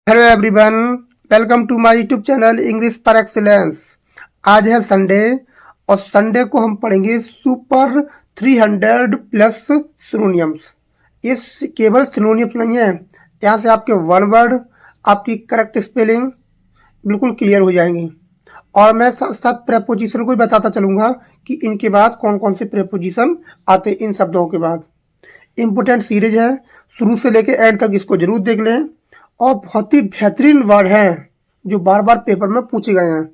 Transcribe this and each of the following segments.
Hello everyone, welcome to my YouTube channel English par excellence. आज है Sunday और Sunday को हम पढ़ेंगे सुपर 300 प्लस सिनोनिम्स। ये केवल सिनोनिम्स नहीं है, यहाँ से आपके वन वर्ड, आपकी करेक्ट स्पेलिंग बिल्कुल क्लियर हो जाएंगी। और मैं साथ साथ प्रेपोजिशन को भी बताता चलूंगा कि इनके बाद कौन कौन से प्रेपोजिशन आते हैं इन शब्दों के बाद। इम्पोर्टेंट सीरीज है, शुरू से लेकर एंड तक इसको जरूर देख लें। और बहुत ही बेहतरीन वर्ड हैं जो बार बार पेपर में पूछे गए हैं।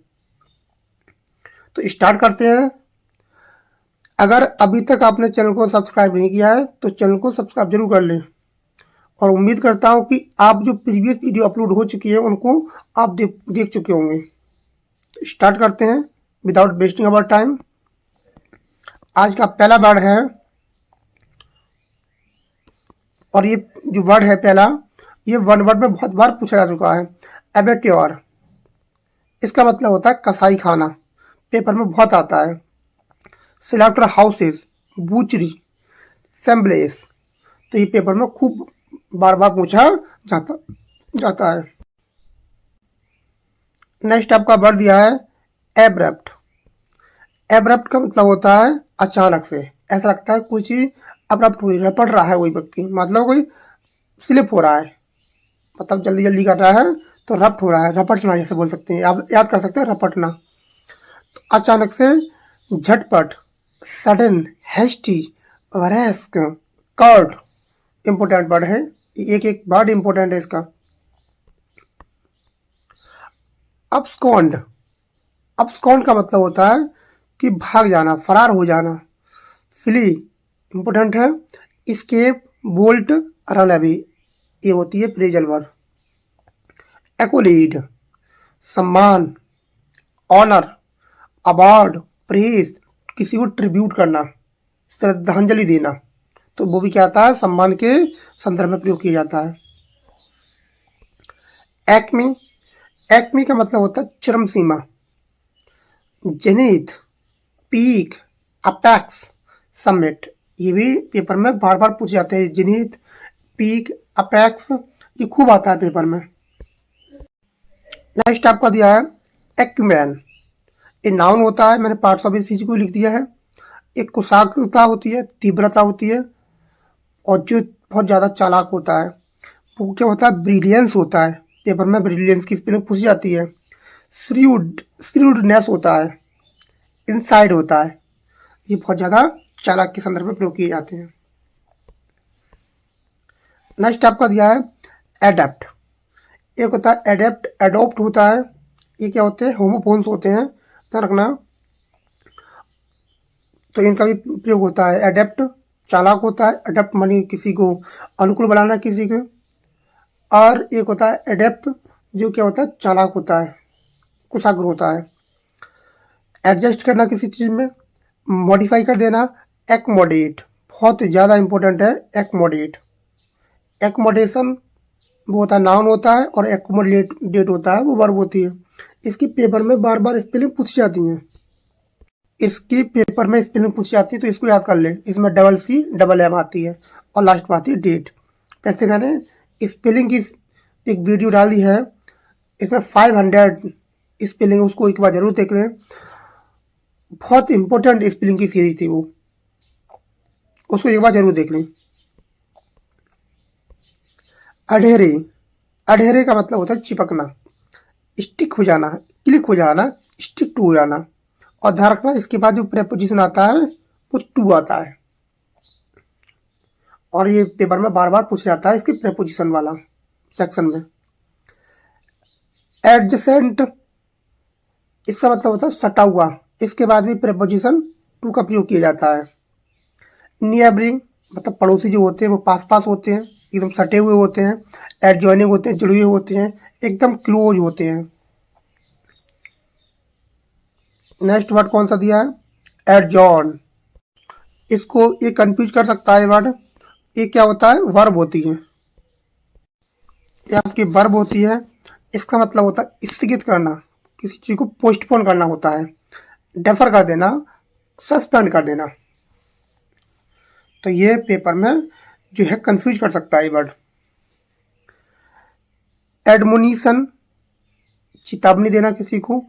तो स्टार्ट करते हैं। अगर अभी तक आपने चैनल को सब्सक्राइब नहीं किया है तो चैनल को सब्सक्राइब जरूर कर लें। और उम्मीद करता हूं कि आप जो प्रीवियस वीडियो अपलोड हो चुकी है उनको आप देख चुके होंगे। तो स्टार्ट करते हैं विदाउट वेस्टिंग अवर टाइम। आज का पहला वर्ड है, और ये जो वर्ड है पहला, ये वन वर्ड में बहुत बार पूछा जा चुका है। एबेट्योर, इसका मतलब होता है कसाई खाना, पेपर में बहुत आता है। स्लॉटर हाउसेस, बूचरी, सेम्बलेस, तो ये पेपर में खूब बार बार पूछा जाता है। नेक्स्ट आपका वर्ड दिया है एब्रप्ट। एब्रप्ट का मतलब होता है अचानक से, ऐसा लगता है कोई चीज अब्रप्ट हुई, रपट रहा है कोई व्यक्ति, मतलब कोई स्लिप हो रहा है, मतलब जल्दी जल्दी कर रहा है तो रप्ट हो रहा है, रपटना जैसे बोल सकते हैं, आप याद कर सकते हैं रपटना। तो अचानक से, झटपट, sudden, hasty, rash, curt, important word है, एक एक वर्ड इंपोर्टेंट है इसका। अपस्कॉन्ड, अपस्कॉन्ड का मतलब होता है कि भाग जाना, फरार हो जाना। फ्ली, इंपोर्टेंट है। स्केप, बोल्ट, रन अवे, ये होती है फ्रेजल वर्ड। एक्कोलीड, सम्मान, ऑनर, अवार्ड, प्रेज, किसी को ट्रिब्यूट करना, श्रद्धांजलि देना, तो वो भी क्या आता है, सम्मान के संदर्भ में प्रयोग किया जाता है। एक्मी, एक्मी का मतलब होता है चरम सीमा। जेनिथ, पीक, अपेक्स, समिट, ये भी पेपर में बार बार पूछे जाते हैं। जेनिथ, पीक, अपेक्स, ये खूब आता है पेपर में। नेक्स्ट आपका दिया है एक्यूमेन। ये नाउन होता है, मैंने पार्ट्स ऑफ स्पीच को लिख दिया है। एक कुशाग्रता होती है, तीव्रता होती है, और जो बहुत ज़्यादा चालाक होता है वो क्या होता है, ब्रिलियंस होता है। पेपर में ब्रिलियंस की स्पेलिंग पूछी जाती है। श्रीवुडनेस होता है, इनसाइड होता है, ये बहुत ज़्यादा चालाक के संदर्भ में प्रयोग किए जाते हैं। नेक्स्ट आपका दिया है एडेप्ट। एक होता है एडेप्ट, एडोप्ट होता है, ये क्या होते हैं, होमोफोन्स होते हैं, ध्यान रखना। तो इनका भी प्रयोग होता है। एडेप्ट चालाक होता है, एडेप्ट मानी किसी को अनुकूल बनाना किसी के। और एक होता है एडेप्ट जो क्या होता है, चालाक होता है, कुशाग्र होता है। एडजस्ट करना किसी चीज में, मॉडिफाई कर देना। एक्मोडेट, बहुत ज़्यादा इंपॉर्टेंट है एक्मोडेट। एक्मोडेशन वो होता है नाउन होता है, और एक्मोडेट होता है वो वर्ब होती है। इसकी पेपर में बार बार स्पेलिंग पूछी जाती है। इसकी पेपर में स्पेलिंग पूछी जाती है तो इसको याद कर ले। इसमें डबल सी डबल एम आती है और लास्ट में आती है डेट। वैसे मैंने स्पेलिंग की एक वीडियो डाली है, इसमें 500 स्पेलिंग, उसको एक बार जरूर देख लें। बहुत इंपॉर्टेंट स्पेलिंग की सीरीज थी वो, उसको एक बार जरूर देख लें। अढेरे, अढेरे का मतलब होता है चिपकना, स्टिक हो जाना, क्लिक हो जाना, स्टिक टू हो जाना। और ध्यान रखना इसके बाद जो प्रेपोजिशन आता है वो टू आता है, और ये पेपर में बार बार पूछा जाता है इसके प्रेपोजिशन वाला सेक्शन में। एडजेसेंट, इसका मतलब होता है सटा हुआ, इसके बाद भी प्रेपोजिशन टू का प्रयोग किया जाता है। नियरिंग, मतलब पड़ोसी जो होते हैं वो पास पास होते हैं, एकदम सटे हुए होते हैं। एडजॉइनिंग होते हैं, जुड़े हुए होते हैं, एकदम क्लोज होते हैं। नेक्स्ट वर्ड कौन सा दिया है, एडजॉर्न। इसको ये कंफ्यूज कर सकता है वर्ड। ये क्या होता है, वर्ब होती है, ये आपकी वर्ब होती है। इसका मतलब होता है स्थगित करना, किसी चीज को पोस्टपोन करना होता है, डेफर कर देना, सस्पेंड कर देना। तो ये पेपर में जो है कंफ्यूज कर सकता है ये वर्ड। एडमोनिशन, चेतावनी देना किसी को,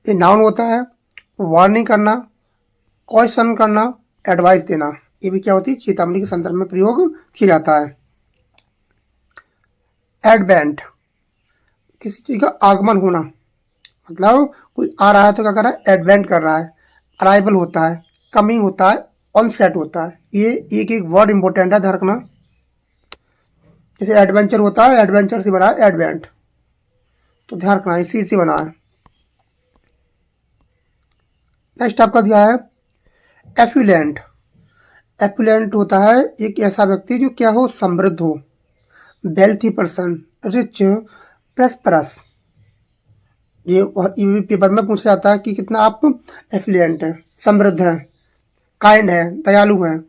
ये नाउन होता है। वार्निंग करना, क्वेश्चन करना, एडवाइस देना, ये भी क्या होती है, चेतावनी के संदर्भ में प्रयोग किया जाता है। एडवेंट, किसी चीज का आगमन होना, मतलब कोई आ रहा है तो क्या कर रहा है, एडवेंट कर रहा है, अराइवल होता है, कमिंग होता है, ऑनसेट होता है। ये एक एक वर्ड इंपॉर्टेंट है, ध्यान रखना। जैसे एडवेंचर होता है, एडवेंचर से बना है एडवेंट, तो ध्यान रखना इसी से बना है। नेक्स्ट आपका दिया है एफ्लुएंट। एफ्लुएंट होता है एक ऐसा व्यक्ति जो क्या हो, समृद्ध हो, वेल्थी पर्सन, रिच, प्रस्परस। ये भी पेपर में पूछा जाता है कि कितना आप एफ्लुएंट हैं, समृद्ध हैं, काइंड है, दयालु हैं,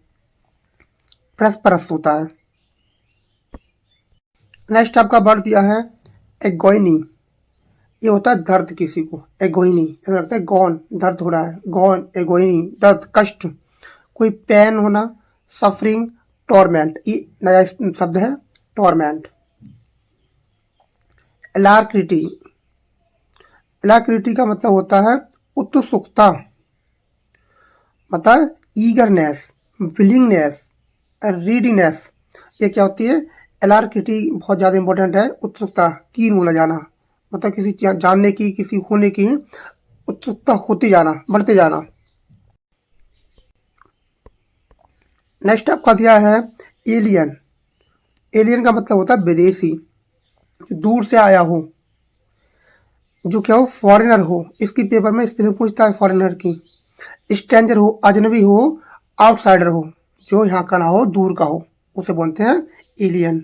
प्रस्परस होता है। नेक्स्ट आपका वर्ड दिया है एगोनी। ये होता है दर्द किसी को, एगोनी ऐसा लगता है गॉन, दर्द हो रहा है, गॉन, एगोनी, दर्द, कष्ट, कोई पेन होना, सफरिंग, टॉर्मेंट, ये नया शब्द है, टॉर्मेंट। एलाक्रिटी, एलाक्रिटी का मतलब होता है उत्सुकता, मतलब ईगरनेस, विलिंगनेस, रीडीनेस। ये क्या होती है, एलाक्रिटी बहुत ज़्यादा इंपॉर्टेंट है, उत्सुकता, कीन होना जाना, मतलब किसी जानने की, किसी होने की उत्सुकता होती जाना, बढ़ते जाना। नेक्स्ट आपका दिया है एलियन। एलियन का मतलब होता है विदेशी, जो दूर से आया हो, जो क्या हो, फॉरेनर हो। इसकी पेपर में स्पेलिंग पूछता है फॉरेनर की। स्ट्रेंजर हो, अजनबी हो, आउटसाइडर हो, जो यहाँ का ना हो, दूर का हो, उसे बोलते हैं एलियन।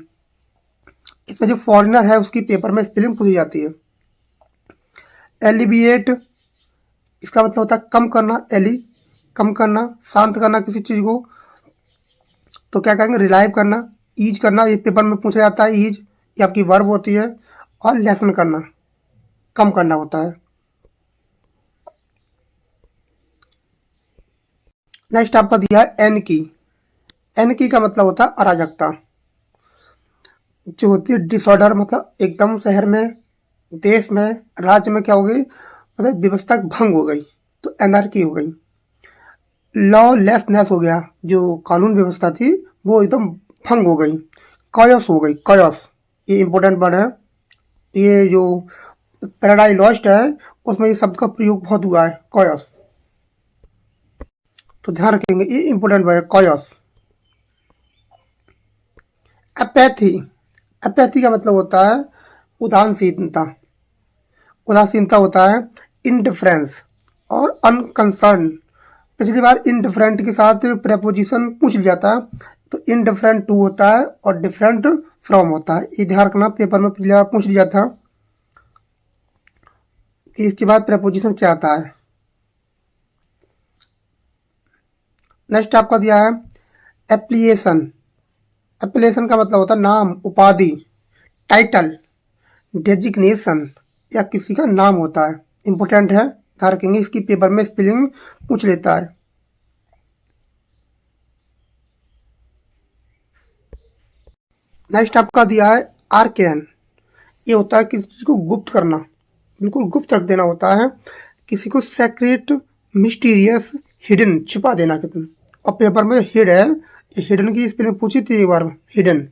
इसमें जो फॉरेनर है उसकी पेपर में स्पेलिंग पूछी जाती है। एलिविएट, इसका मतलब होता है कम करना, एली कम करना, शांत करना किसी चीज को, तो क्या करेंगे, रिलाइव करना, ईज करना, ये पेपर में पूछा जाता है, ईज ये आपकी वर्ब होती है, और लेसन करना, कम करना होता है। नेक्स्ट आपका दिया है एन की। एन की का मतलब होता है अराजकता, जो होती है डिसऑर्डर, मतलब एकदम शहर में, देश में, राज्य में क्या हो गई, मतलब व्यवस्था भंग हो गई, तो एनआरकी हो गई। लॉलेसनेस हो गया, जो कानून व्यवस्था थी वो एकदम भंग हो गई, कॉयस हो गई, कॉयस, ये इंपॉर्टेंट वर्ड है। ये जो पैराडाइज लॉस्ट है उसमें इस शब्द का प्रयोग बहुत हुआ है, कॉयस, तो ध्यान रखेंगे, ये इंपॉर्टेंट वर्ड है, कॉयस। अपैथी, अपैथी का मतलब होता है उदासीनता, उदासीनता होता है इनडिफरेंस और अनकंसर्न। पिछली बार इनडिफरेंट के साथ प्रेपोजिशन पूछ लिया था, तो इनडिफरेंट टू होता है और डिफरेंट फ्रॉम होता है, ये ध्यान रखना, पेपर में पिछली बार पूछ लिया था कि इसके बाद प्रेपोजिशन क्या आता है। नेक्स्ट आपका दिया है एप्लीएशन। एप्लीएशन का मतलब होता है नाम, उपाधि, टाइटल, डेजिग्नेशन, या किसी का नाम होता है, इंपॉर्टेंट है, ध्यान रखेंगे, इसकी पेपर में स्पेलिंग पूछ लेता है। नेक्स्ट आपका दिया है आर्केन। ये होता है किसी चीज को गुप्त करना, बिल्कुल गुप्त रख देना होता है, किसी को सेक्रेट, मिस्टीरियस, हिडन, छिपा देना कितना। और पेपर में हिड है, हिडन की स्पेलिंग पूछी थी एक बार, हिडन।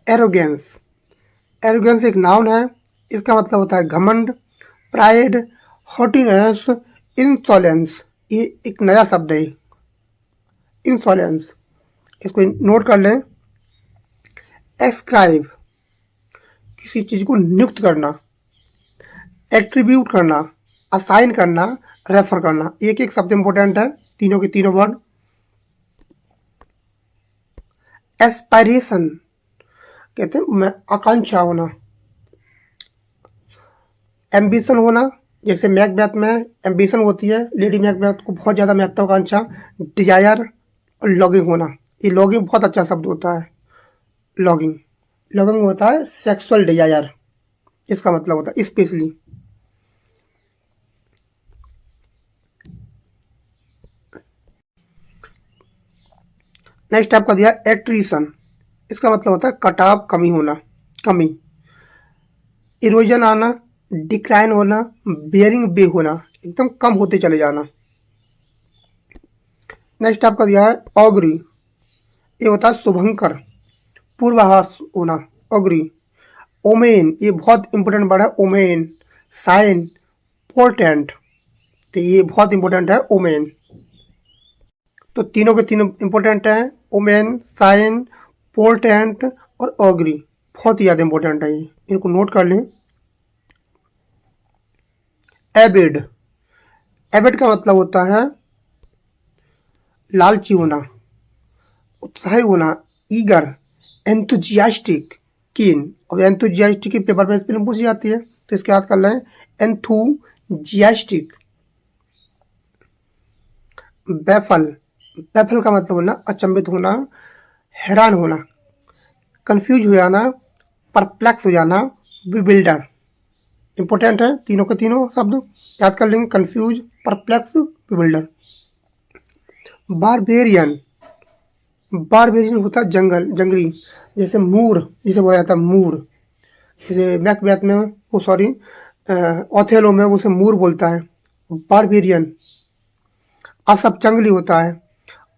एरोगेंस, एरोगेंस एक नाउन है, इसका मतलब होता है घमंड, प्राइड, हॉटीनेस, इंसॉलेंस, ये एक नया शब्द है, इंसॉलेंस, इसको नोट कर लें। एस्क्राइब, किसी चीज को नियुक्त करना, एट्रीब्यूट करना, असाइन करना, रेफर करना, एक एक शब्द इंपॉर्टेंट है, तीनों के तीनों वर्ड। एस्पायरेशन, कहते हैं आकांक्षा होना, एम्बिशन होना, जैसे मैकबेथ में एम्बिशन होती है, लेडी मैकबेथ को बहुत ज़्यादा महत्वाकांक्षा, डिजायर, और लॉगिंग होना। ये लॉगिंग बहुत अच्छा शब्द होता है, लॉगिंग, लॉगिंग होता है सेक्सुअल डिजायर, इसका मतलब होता है स्पेशली। नेक्स्ट आपका दिया एट्रीशन। इसका मतलब होता है कटाव, कमी होना, कमी। इरोजन आना, डिक्लाइन होना, बेयरिंग बे होना, एकदम कम होते चले जाना। नेक्स्ट आपका दिया है ऑगरी, ये होता है शुभंकर, पूर्वाभास होना, ऑगरी। ओमेन, ये बहुत इंपॉर्टेंट वर्ड है, ओमेन। साइन, पोर्टेंट, तो ये बहुत इंपॉर्टेंट है ओमेन। तो तीनों के तीनों इंपॉर्टेंट हैं, ओमेन, साइन, पोर्टेंट और ऑगरी, बहुत ही ज़्यादा इंपॉर्टेंट है ये, इनको नोट कर लें। एबिड, एबिड का मतलब होता है लालची होना, उत्साही होना, ईगर, एंथुजियास्टिक, कीन। और एंथुजियास्टिक की पेपर में स्पेलिंग पूछी जाती है, तो इसके याद कर लें, एंथुजियास्टिक। बैफल, बैफल का मतलब होना अचंभित होना, हैरान होना, कंफ्यूज हो जाना, परप्लेक्स हो जाना, बिल्डर। इंपॉर्टेंट है तीनों के तीनों शब्द, याद कर लेंगे, confuse, perplex, builder. Barbarian, barbarian होता है जंगल, जंगली, जैसे मूर, जिसे बोला जाता है मूर, जैसे मैकबेथ में वो सॉरी ओथेलो में उसे मूर बोलता है। बारबेरियन, असभ, जंगली होता है।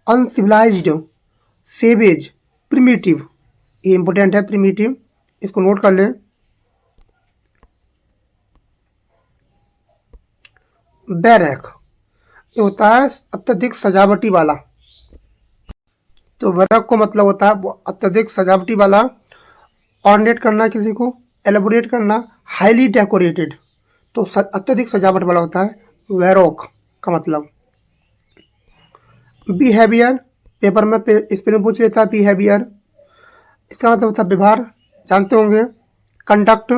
अनसिविलाइज्ड, सेवेज, प्रिमिटिव, ये इंपॉर्टेंट है प्रिमिटिव, इसको नोट कर लें। बैरक, ये होता है अत्यधिक सजावटी वाला, तो बैरक को मतलब होता है अत्यधिक सजावटी वाला, ऑर्डिनेट करना किसी को, एलेबोरेट करना, हाईली डेकोरेटेड, तो अत्यधिक सजावट वाला होता है वैरोक का मतलब। बिहेवियर, पेपर में स्पेलिंग पूछ लेता है बिहेवियर, इसका मतलब होता है व्यवहार, जानते होंगे। कंडक्ट,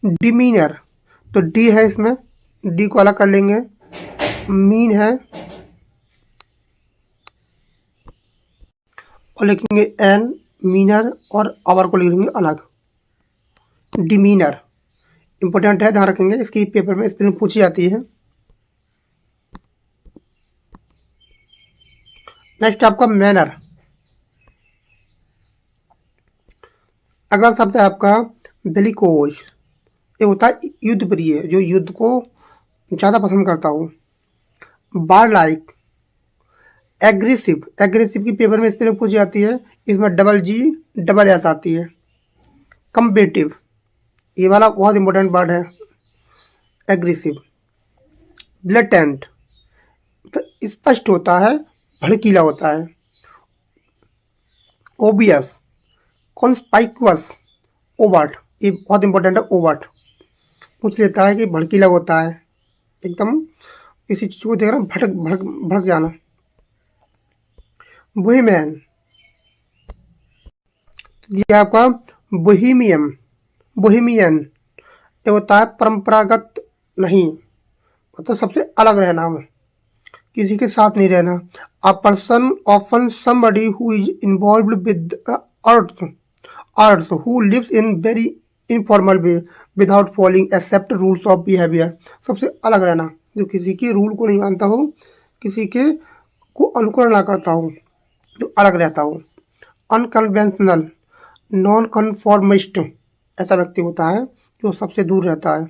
डिमीनर, तो डी है इसमें, डी को अलग कर लेंगे। मीन है और लिखेंगे एन, मीनर, और आवर को लिखेंगे अलग। डिमीनर इंपॉर्टेंट है, ध्यान रखेंगे, इसकी पेपर में स्पेलिंग पूछी जाती है। नेक्स्ट आपका मैनर, अगला शब्द है आपका बेलिकोस, ये होता है युद्ध प्रिय, जो युद्ध को ज़्यादा पसंद करता हो। बार लाइक, एग्रेसिव, एग्रेसिव की पेपर में स्पेलिंग पूछी जाती है, इसमें डबल जी डबल एस आती है। कम्बेटिव, ये वाला बहुत इंपॉर्टेंट वर्ड है, एग्रेसिव। ब्लेटेंट, तो स्पष्ट होता है, भड़कीला होता है। ओबियस, कॉन्स्पाइक्वस, ओवर्ट, ये बहुत इंपॉर्टेंट है, ओवर्ट पूछ लेता है कि भड़कीला होता है, एकदम किसी चीज को देख रहा भड़क भड़क भड़क जाना। बोहेमियन, ये आपका बोहेमियम, बोहेमियन, ये होता है परंपरागत नहीं, मतलब सबसे अलग रहना, किसी के साथ नहीं रहना। A person often somebody who is involved with earth, earth who lives in very informal way without following accept rules of behaviour, सबसे अलग रहना, जो किसी के रूल को नहीं मानता हो, किसी के को अनुकरण ना करता हो, जो अलग रहता हो। अनकन्वेंशनल, नॉन कन्फॉर्मिस्ट, ऐसा व्यक्ति होता है जो सबसे दूर रहता है।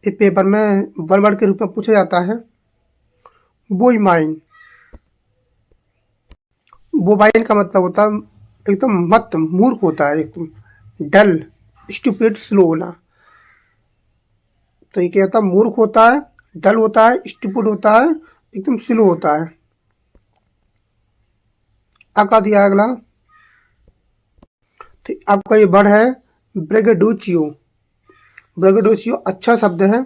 इस पेपर में वन वर्ड के रूप में पूछा जाता है। बोइमाइन, बोबाइन का मतलब होता है एकदम मत, मूर्ख होता है, एकदम डल, स्टूपिड, स्लो होना, तो ये क्या होता है, मूर्ख होता है, डल होता है, स्टूपिड होता है, एकदम स्लो होता है। आपका दिया अगला, तो आपका ये वर्ड है ब्रेगेडोचियो, ब्रेगेडोचियो अच्छा शब्द है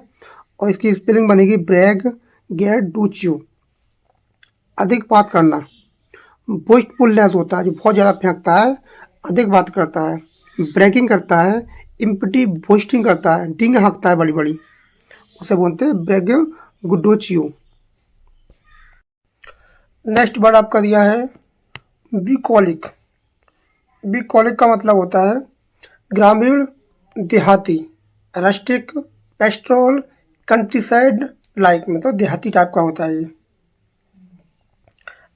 और इसकी स्पेलिंग बनेगी ब्रेग गेडोचियो, अधिक बात करना। बोस्टफुलनेस होता है, जो बहुत ज़्यादा फेंकता है, अधिक बात करता है। ब्रेकिंग करता है, इम्पटी बोस्टिंग करता है, डिंग हाँकता है बड़ी बड़ी, उसे बोलते हैं ब्रेग गुडोचियो। नेक्स्ट वर्ड आपका दिया है बीकॉलिक, बीकॉलिक का मतलब होता है ग्रामीण, देहाती, रस्टिक, पेस्ट्रोल, कंट्री साइड लाइक, मतलब देहाती टाइप का होता है ये।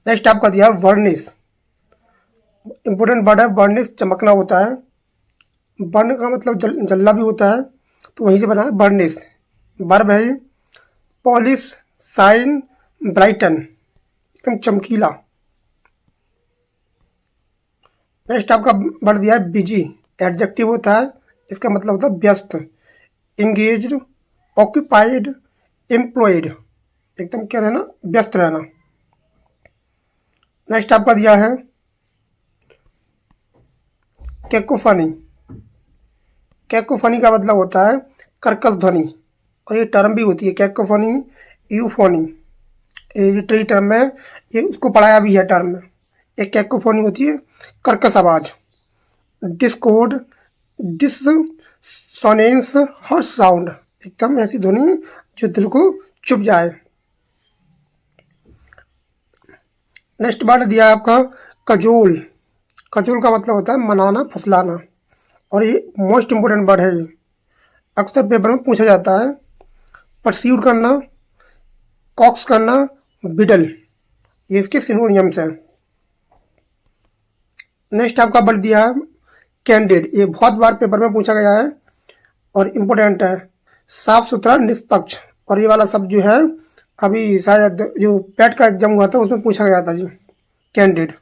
नेक्स्ट आपका दिया है वर्निश। इंपॉर्टेंट वर्ड है वर्निश, चमकना होता है। बर्न का मतलब जलना भी होता है, तो वहीं से बना है वर्निश। वर्ब है पॉलिश, शाइन, ब्राइटन, एकदम चमकीला। नेक्स्ट आपका वर्ड दिया है बिजी, एडजेक्टिव होता है, इसका मतलब होता है व्यस्त। इंगेज्ड, ऑक्यूपाइड, एम्प्लॉयड, एकदम क्या रहना, व्यस्त रहना। नेक्स्ट आपका दिया है कैकोफनी। कैकोफनी का मतलब होता है कर्कश ध्वनि, और ये टर्म भी होती है कैकोफनी, यूफोनी, ये लिटरेरी टर्म है, ये उसको पढ़ाया भी है टर्म में। एक कैकोफोनी होती है कर्कश आवाज। डिस्कॉर्ड, डिसोनेंस, हर्ष साउंड, एकदम ऐसी ध्वनि जो दिल को चुभ जाए। नेक्स्ट वर्ड दिया है आपका कजोल। कजोल का मतलब होता है मनाना, फुसलाना, और ये मोस्ट इंपोर्टेंट वर्ड है। ये अक्सर पेपर में पूछा जाता है। परस्यूड करना, कॉक्स करना, बिडल, ये इसके सिनोनियम्स हैं। नेक्स्ट आपका वर्ड दिया है कैंडिड। ये बहुत बार पेपर में पूछा गया है और इम्पोर्टेंट है। साफ सुथरा, निष्पक्ष, और ये वाला शब्द जो है अभी शायद जो पेट का एग्जाम हुआ था उसमें पूछा गया था जी, कैंडिड।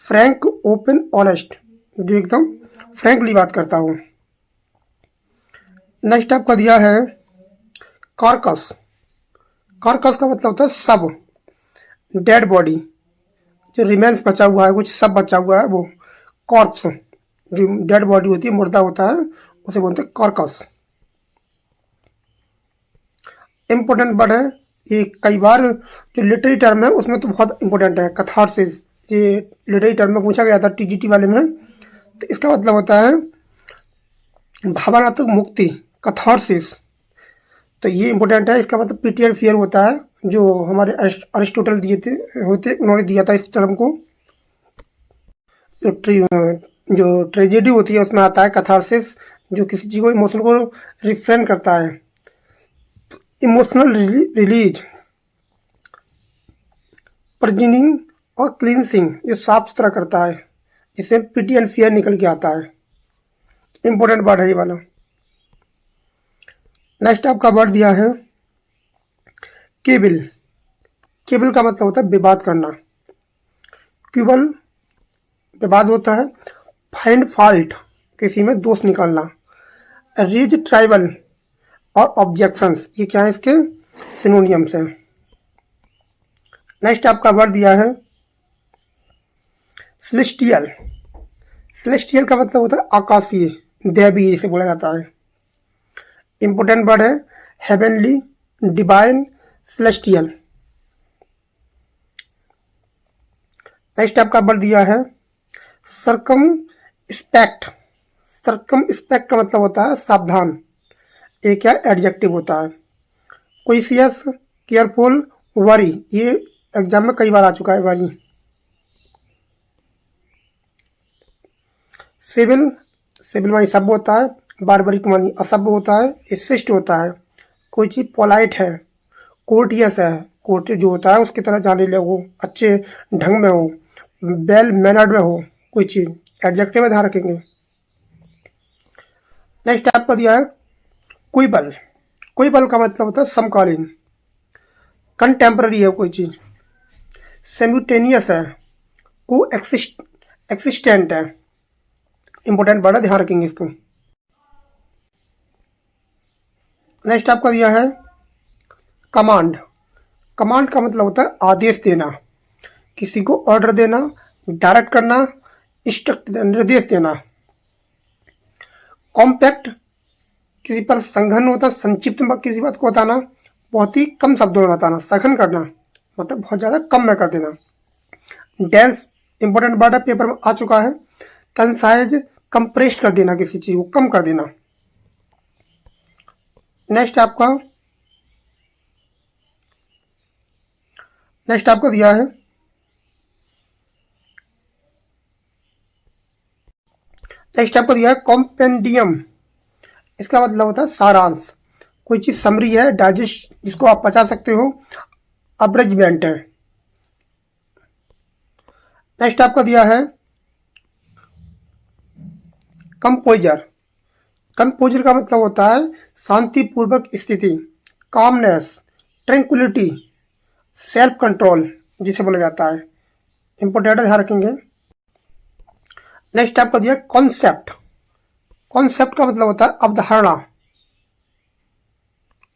फ्रैंक, ओपन, ऑनेस्ट, जो एकदम फ्रैंकली बात करता हूँ। नेक्स्ट आपका दिया है कार्कस। कार्कस का मतलब होता है सब, डेड बॉडी, जो रिमेन्स बचा हुआ है, कुछ सब बचा हुआ है, वो कॉर्प्स, जो डेड बॉडी होती है, मुर्दा होता है, उसे बोलते हैं कार्कस। इम्पोर्टेंट वर्ड है ये, कई बार जो लिटरेरी टर्म है उसमें तो बहुत इंपॉर्टेंट है। कैथार्सिस, ये लिटरेरी टर्म में पूछा गया था टीजीटी वाले में, तो इसका मतलब होता है भावनात्मक मुक्ति, कैथार्सिस। तो ये इंपॉर्टेंट है, इसका मतलब पीटी एंड फियर होता है, जो हमारे अरिस्टोटल दिए थे होते, उन्होंने दिया था इस टर्म को। जो ट्रेजेडी होती है उसमें आता है कैथार्सिस, जो किसी चीज़ को, इमोशन को रिफ्रेन करता है। इमोशनल रिलीज, पर्जनिंग और क्लींसिंग, ये साफ सुथरा करता है, इससे पीटी एंड फियर निकल के आता है। इंपॉर्टेंट वर्ड है ये वाला। नेक्स्ट आपका वर्ड दिया है केबल। केबल का मतलब होता है विवाद करना। क्यूबल, विवाद होता है। फाइंड फॉल्ट, किसी में दोष निकालना। रीज ट्राइबल और ऑब्जेक्शंस, ये क्या है, इसके सिनोनियम्स हैं। नेक्स्ट आपका वर्ड दिया है सेलेस्टियल। सेलेस्टियल का मतलब होता है आकाशीय, दैवीय, इसे बोला जाता है। इंपोर्टेंट वर्ड है हेवनली, डिवाइन, सेलेस्टियल। नेक्स्ट आपका वर्ड दिया है सरकम स्पेक्ट। सरकम स्पेक्ट का मतलब होता है सावधान, एक क्या एडजेक्टिव होता है। क्विशियस, केयरफुल, वरी, ये एग्जाम में कई बार आ चुका है, वरी। सिविल, सिविल मानी सभ्य होता है। बारबरिक मानी असभ्य होता है। शिष्ट होता है, कोई चीज पोलाइट है। कोर्टियस है, कोर्ट जो होता है उसकी तरह जाने ले, वो अच्छे ढंग में हो। वेल मैनर्ड में हो कोई चीज, एडजेक्टिव में ध्यान रखेंगे। नेक्स्ट आपको दिया है क्विबल। क्विबल का मतलब होता है समकालीन, कंटेम्पररी है कोई चीज। सिमुटेनियस है, को एक्सिस्टेंट है। इंपॉर्टेंट वर्ड है, ध्यान रखेंगे इसको। नेक्स्ट आपका दिया है कमांड। कमांड का मतलब होता है आदेश देना, किसी को ऑर्डर देना, डायरेक्ट करना, इंस्ट्रक्ट, निर्देश देना। कॉम्पैक्ट, किसी पर संघन होता है, संक्षिप्त में किसी बात को बताना, बहुत ही कम शब्दों में बताना। सघन करना मतलब बहुत ज़्यादा कम में कर देना। डेंस, इंपॉर्टेंट वर्ड है, पेपर में आ चुका है। कंसाइज, कंप्रेस कर देना, किसी चीज को कम कर देना। नेक्स्ट आपको दिया है कॉम्पेंडियम। इसका मतलब होता है सारांश, कोई चीज समरी है, डाइजेस्ट, जिसको आप पचा सकते हो। अब्रेजमेंट है, नेक्स्ट आपका दिया है कंपोजर। कंपोजर का मतलब होता है शांतिपूर्वक स्थिति, कामनेस, ट्रैंक्विलिटी, सेल्फ कंट्रोल जिसे बोला जाता है। इंपोर्टेंट ध्यान रखेंगे। नेक्स्ट आपका दिया कॉन्सेप्ट। कॉन्सेप्ट का मतलब होता है अवधारणा।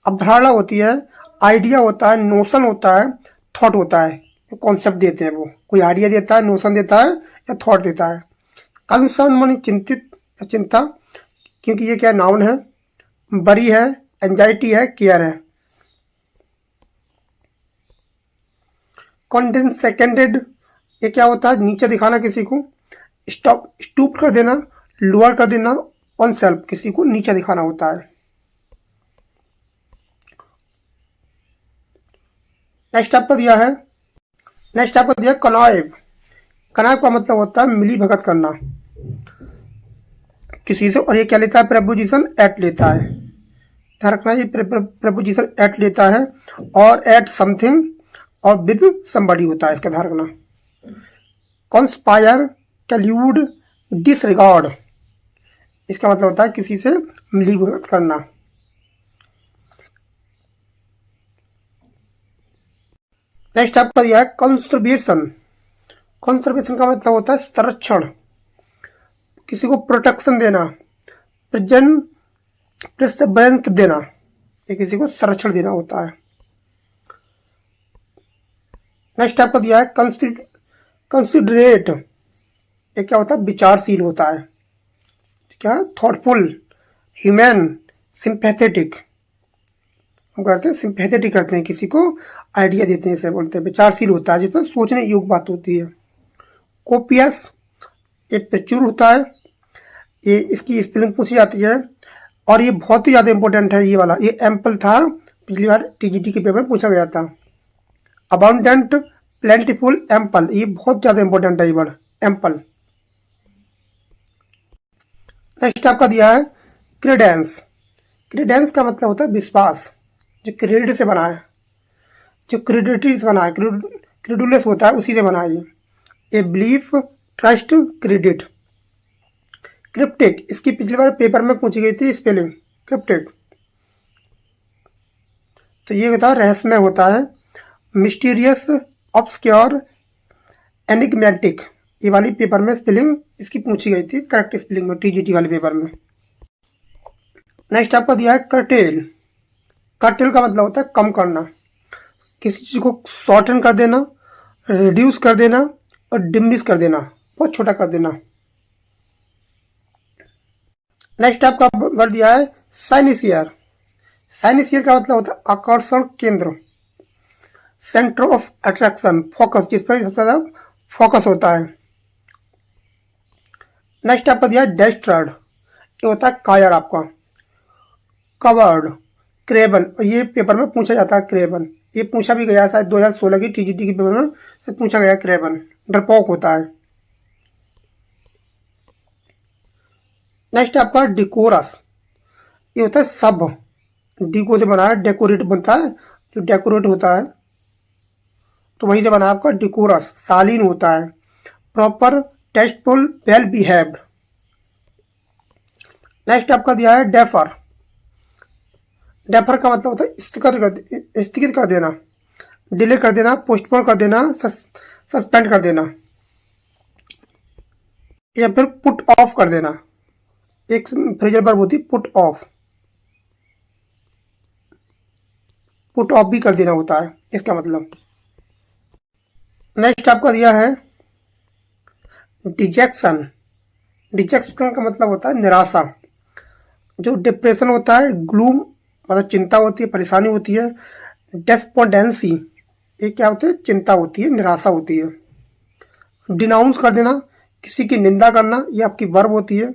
अवधारणा होती है, आइडिया होता है, नोशन होता है, थॉट होता है। कॉन्सेप्ट देते हैं, वो कोई आइडिया देता है, नोशन देता है या थॉट देता है। कंसर्न मानी चिंतित या चिंता, क्योंकि ये क्या नाउन है। बरी है, एंजाइटी है, केयर है। कॉन्डेंसेटेड, ये क्या होता है, नीचे दिखाना किसी को। स्टूप कर देना, लोअर कर देना, ऑन सेल्फ किसी को नीचे दिखाना होता है। नेक्स्ट आपको दिया है, नेक्स्ट आपको दिया कनाइव। कनाइव का मतलब होता है मिली भगत करना किसी से, और ये क्या लेता है, प्रपोजिशन एट लेता है। ध्यान रखना, ये प्रपोजिशन एट लेता है और एट समथिंग और विद समबडी होता है, इसका ध्यान रखना। कॉन्स्पायर, कैल्यूड, डिसरिगार्ड, इसका मतलब होता है किसी से मिली भगत करना। नेक्स्ट आपका दिया है कंजर्वेशन। कंजर्वेशन का मतलब होता है संरक्षण, किसी को प्रोटेक्शन देना, प्रिजर्वेंस देना, ये किसी को संरक्षण देना होता है। नेक्स्ट आपको दिया है कंसिडरेट, ये क्या होता है, विचारशील होता है। क्या, थॉटफुल, ह्यूमन, सिंपैथेटिक। हम करते हैं सिंपैथेटिक, करते हैं किसी को आइडिया देते हैं, इसे बोलते हैं। विचारशील होता है, जिसमें सोचने योग्य बात होती है। कोपियस, ये प्रचुर होता है, ये इसकी स्पेलिंग पूछी जाती है, और ये बहुत ही ज़्यादा इंपॉर्टेंट है ये वाला। ये एम्पल था, पिछली बार टीजीटी के पेपर में पूछा गया था। अबाउंडेंट, प्लेंटीफुल, एम्पल, ये बहुत ज़्यादा इंपॉर्टेंट है ये वर्ड, एम्पल। नेक्स्ट आपका दिया है क्रेडेंस। क्रेडेंस का मतलब होता है विश्वास, जो क्रेडिट से बना है, जो क्रेडिटी से बना है, क्रेडुलस होता है, उसी से बना है ये। Belief, trust, credit. क्रिप्टिक, इसकी पिछली बार पेपर में पूछी गई थी स्पेलिंग, क्रिप्टिक। तो ये होता है रहस्यमय होता है। मिस्टीरियस, ऑब्सक्योर, एनिग्मेटिक, ये वाली पेपर में स्पेलिंग इसकी पूछी गई थी करेक्ट स्पेलिंग में, टीजीटी वाले पेपर में। नेक्स्ट आपको दिया है कर्टेल। कर्टेल का मतलब होता है कम करना, किसी चीज़ को शॉर्टन कर देना, रिड्यूस कर देना और डिमिनिश कर देना, बहुत छोटा कर देना। नेक्स्ट आपका वर्ड दिया है साइनिसियर। साइनिसियर का मतलब होता है आकर्षण केंद्र, सेंटर ऑफ अट्रैक्शन, फोकस, जिस पर सबसे ज्यादा फोकस होता है। नेक्स्ट आपका दिया है डेस्टर्ड, ये होता है कायर आपका। कवर्ड, क्रेबन, ये पेपर में पूछा जाता है क्रेबन, ये पूछा भी गया शायद 2016 की टीजीटी के पेपर में पूछा गया। क्रेबन डरपोक होता है। नेक्स्ट आपका डिकोरस, ये होता है सब, डिको से बना है, डेकोरेट बनता है, जो डेकोरेट होता है तो वहीं से बना है आपका डिकोरस, शालीन होता है। Proper, tasteful, well behaved. Next आपका दिया है डेफर। डेफर का मतलब होता है स्थगित कर देना, डिले कर देना, पोस्टपोन कर देना, सस्पेंड कर देना, या फिर पुट ऑफ कर देना। एक फ्रेजल वर्ब होती है पुट ऑफ, पुट ऑफ भी कर देना होता है इसका मतलब। नेक्स्ट आपका दिया है डिजेक्शन। डिजेक्शन का मतलब होता है निराशा, जो डिप्रेशन होता है, ग्लूम मतलब चिंता होती है, परेशानी होती है। डेस्पोंडेंसी, ये क्या होती है, चिंता होती है, निराशा होती है। डिनाउंस कर देना, किसी की निंदा करना, ये आपकी वर्ब होती है।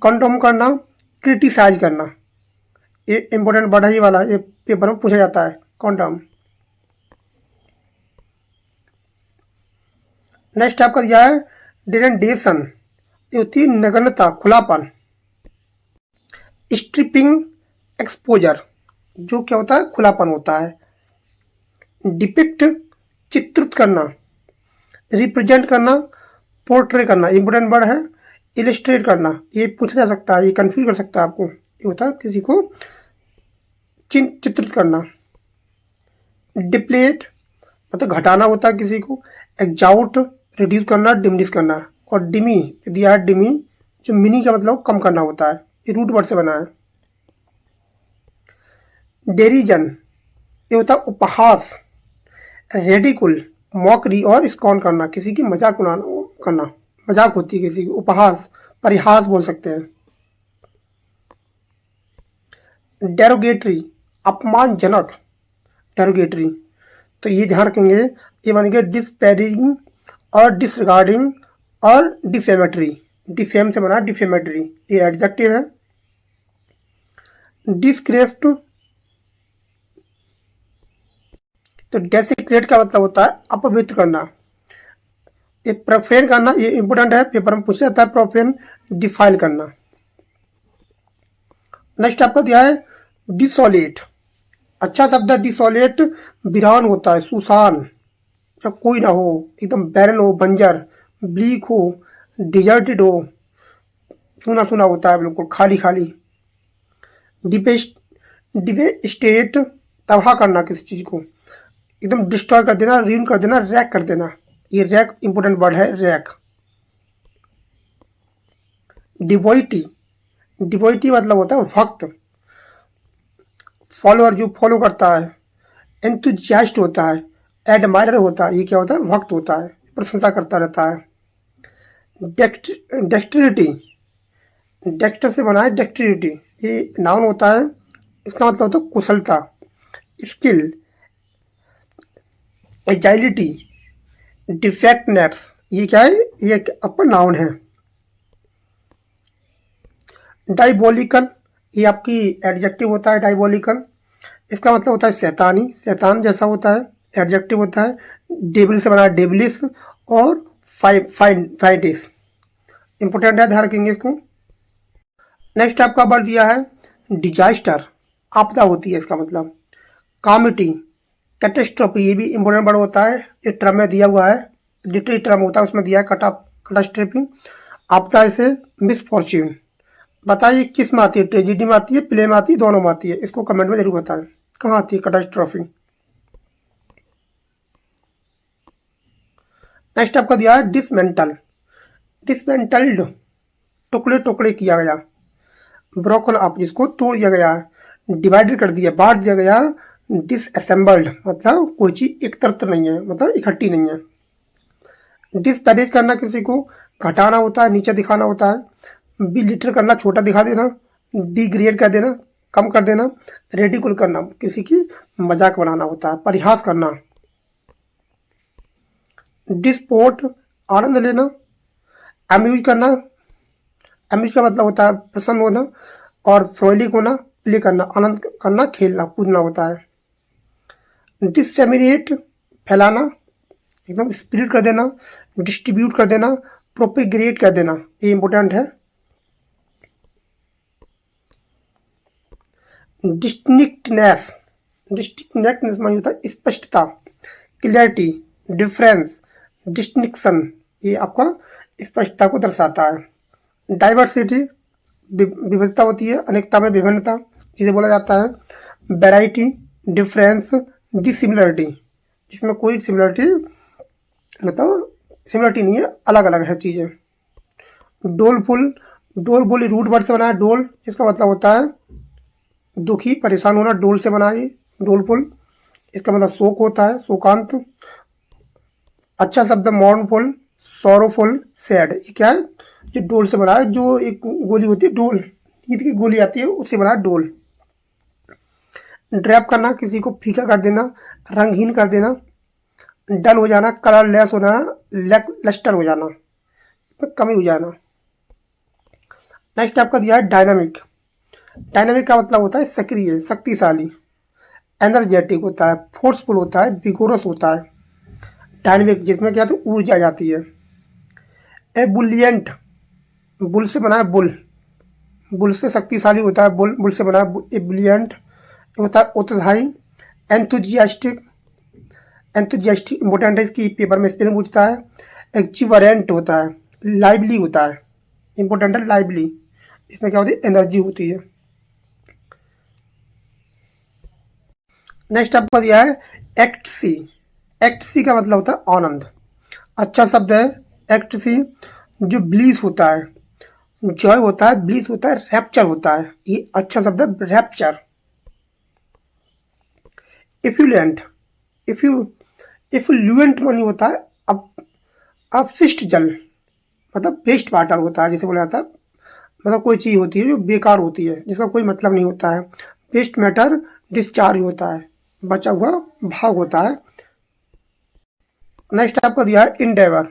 कंडोम करना, क्रिटिसाइज करना, ये इंपॉर्टेंट वर्ड है ये वाला, ये पेपर में पूछा जाता है, कंडोम। नेक्स्ट आपका दिया है डिनेडेशन, ये होती है नग्नता, खुलापन। स्ट्रिपिंग, एक्सपोजर, जो क्या होता है, खुलापन होता है। डिपिक्ट, चित्रित करना, रिप्रेजेंट करना, पोर्ट्रे करना, इंपॉर्टेंट वर्ड है। इलिस्ट्रेट करना, ये पूछा जा सकता है, ये कंफ्यूज कर सकता है आपको। ये होता है किसी को चित्रित करना। डिप्लेट मतलब घटाना होता है किसी को। एग्जाउट रिड्यूस करना, डिमिनिश करना। और डिमी दिया है, डिमी जो मिनी का मतलब कम करना होता है, ये रूट वर्ड से बना है। डेरिजन ये होता है उपहास। रेडिकुल मॉकरी और स्कॉन करना, किसी की मजाक करना, मजाक होती है किसी की। उपहास परिहास बोल सकते हैं। डेरोगेटरी अपमानजनक, डेरोगेटरी तो ये ध्यान रखेंगे, ये बन गया डिस्पैरिंग और डिसरिगार्डिंग और डिफेमेटरी। डिफेम से बना डिफेमेटरी, ये एडजेक्टिव है। डिस्क्रेप्ट तो डेसिक्रेट का मतलब होता है अपवित्र करना। ये प्रोफेन करना, ये इंपोर्टेंट है, पेपर में पूछा जाता है। प्रोफेन डिफाइल करना। नेक्स्ट आपका दिया है डिसोलेट। अच्छा शब्द है डिसोलेट, वीरान होता है, सुसान, जब कोई ना हो, एकदम बैरन हो, बंजर, ब्लीक हो, डिजर्टेड हो, सुना सुना होता है, बिल्कुल खाली खाली। डिवेस्टेट तबाह करना किसी चीज को, एकदम डिस्ट्रॉय कर देना, रीन कर देना, रैक कर देना। ये रैक इंपोर्टेंट वर्ड है, रैक। डिवोइटी, डिवोइटी मतलब होता है भक्त, फॉलोअर जो फॉलो करता है। एंथुजियास्ट होता है, एडमायरर होता है, ये क्या होता है, भक्त होता है, प्रशंसा करता रहता है। डेक्स्ट्रिटी, डेक्स्टर से बना है डेक्स्ट्रिटी, ये नाउन होता है, इसका मतलब होता है कुशलता। स्किल, एजाइलिटी, डिफेक्टनेस, ये क्या है, ये आपका नाउन है। डायबोलिकल, ये आपकी एडजेक्टिव होता है। डायबोलिकल इसका मतलब होता है शैतानी, शैतान जैसा होता है, एडजेक्टिव होता है। डेविल से बना है डेविलिस और फाइडिस, इंपोर्टेंट है, ध्यान रखेंगे इसको। नेक्स्ट आपका वर्ड दिया है डिजास्टर, आपदा होती है इसका मतलब। कामिटी, कैटेस्ट्रोफी, ये भी इंपोर्टेंट वर्ड होता है, ये टर्म में दिया हुआ है, लिटरेरी टर्म होता है, उसमें दिया है कैटास्ट्रोफी, आपदा से मिसफॉर्च्यून। बताइए किस में आती है, ट्रेजिडी में आती है, प्ले में आती है, दोनों में आती है, इसको कमेंट में जरूर बताएं कहाँ आती है कैटास्ट्रोफी। नेक्स्ट आपका दिया है डिसमेंटल, डिसमेंटल्ड टुकड़े टुकड़े किया गया। ब्रोकन अप जिसको तोड़ दिया गया, डिवाइडेड कर दिया, बांट दिया गया। डिसअसेंबल्ड मतलब कोई चीज एक तरफ नहीं है, मतलब इकट्ठी नहीं है। डिस्पैरेज करना, किसी को घटाना होता है, नीचे दिखाना होता है। बिलिटल करना, छोटा दिखा देना। डिग्रेड कर देना, कम कर देना। रेडिकुल करना, किसी की मजाक बनाना होता है, परिहास करना। डिस्पोर्ट आनंद लेना। अम्यूज करना, अम्यूज का मतलब होता है प्रसन्न होना। और फ्रोलिक होना, प्ले करना, आनंद करना, खेलना कूदना होता है। डिससेमिनेट फैलाना, एकदम स्प्रेड कर देना, डिस्ट्रीब्यूट कर देना, प्रोपेगेट कर देना, ये इंपॉर्टेंट है। डिस्टिंक्टनेस, डिस्टिंक्टनेस मानी होता है स्पष्टता, क्लियरिटी, डिफरेंस, डिस्टिंक्शन, ये आपका स्पष्टता को दर्शाता है। डाइवर्सिटी विविधता होती है, अनेकता में विभिन्नता जिसे बोला जाता है। वैरायटी, डिफरेंस, डिसिमिलरिटी, जिसमें कोई सिमिलरिटी मतलब सिमिलरिटी नहीं है, अलग अलग है चीजें। डोलफुल, डोल रूट वर्ड से बना है डोल, जिसका मतलब होता है दुखी, परेशान होना, डोल से बना है डोलफुल, इसका मतलब शोक होता है, शोकांत। अच्छा शब्द मॉर्नफुल, सॉरोफुल, सैड, ये क्या है, जो डोल से बना है, जो एक गोली होती है डोल, ईद की गोली आती है, उससे बना है डोल। ड्रैप करना, किसी को फीका कर देना, रंगहीन कर देना। डल हो जाना, कलरलेस होना, लस्टर हो जाना, कमी हो जाना। नेक्स्ट आपका दिया है डायनामिक, डायनामिक का मतलब होता है सक्रिय, शक्तिशाली। एनर्जेटिक होता है, फोर्सफुल होता है, विगोरस होता है। डायनामिक जिसमें क्या तो ऊर्जा जाती है। एबुलियंट, बुल से बना है बुल, बुल से शक्तिशाली होता है, बुल, बुल से बना है एबुलियंट होता है उत्साही। एंथुजियास्टिक, एंथुजियास्टिक इंपॉर्टेंट है, इसकी पेपर में स्पेलिंग पूछता है। एक्जिवरेंट होता है, लाइवली होता है, इंपॉर्टेंट है लाइवली, इसमें क्या होती है, एनर्जी होती है। नेक्स्ट आपको दिया है एक्ट सी। एक्ट सी का मतलब होता है आनंद, अच्छा शब्द है एक्ट सी। जो ब्लीस होता है, जॉय होता है, ब्लीस होता है, रैप्चर होता है, ये अच्छा शब्द है रैप्चर। इफ्यूलेंट, इफ्यू इफ्लुएंट मानी होता है अब अपशिष्ट जल, मतलब वेस्ट वाटर होता है, जैसे बोला जाता है, मतलब कोई चीज़ होती है जो बेकार होती है, जिसका कोई मतलब नहीं होता है। वेस्ट मैटर डिस्चार्ज होता है, बचा हुआ भाग होता है। नेक्स्ट आपको दिया है इंडेवर।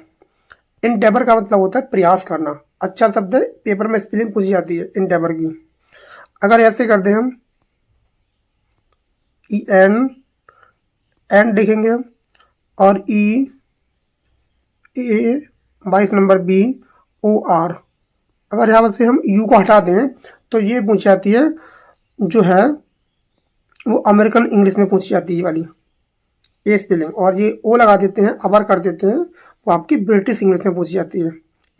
इंडेवर का मतलब होता है प्रयास करना, अच्छा शब्द है, पेपर में स्पेलिंग पूछी जाती है इंडेवर की। अगर ऐसे कर दें हम, ई एन लिखेंगे और ई ए 22 नंबर बी ओ आर। अगर यहाँ से हम यू को हटा दें तो ये पूछी जाती है, जो है वो अमेरिकन इंग्लिश में पूछी जाती है वाली ये स्पेलिंग, और ये ओ लगा देते हैं, अबर कर देते हैं, वो आपकी ब्रिटिश इंग्लिश में पूछी जाती है।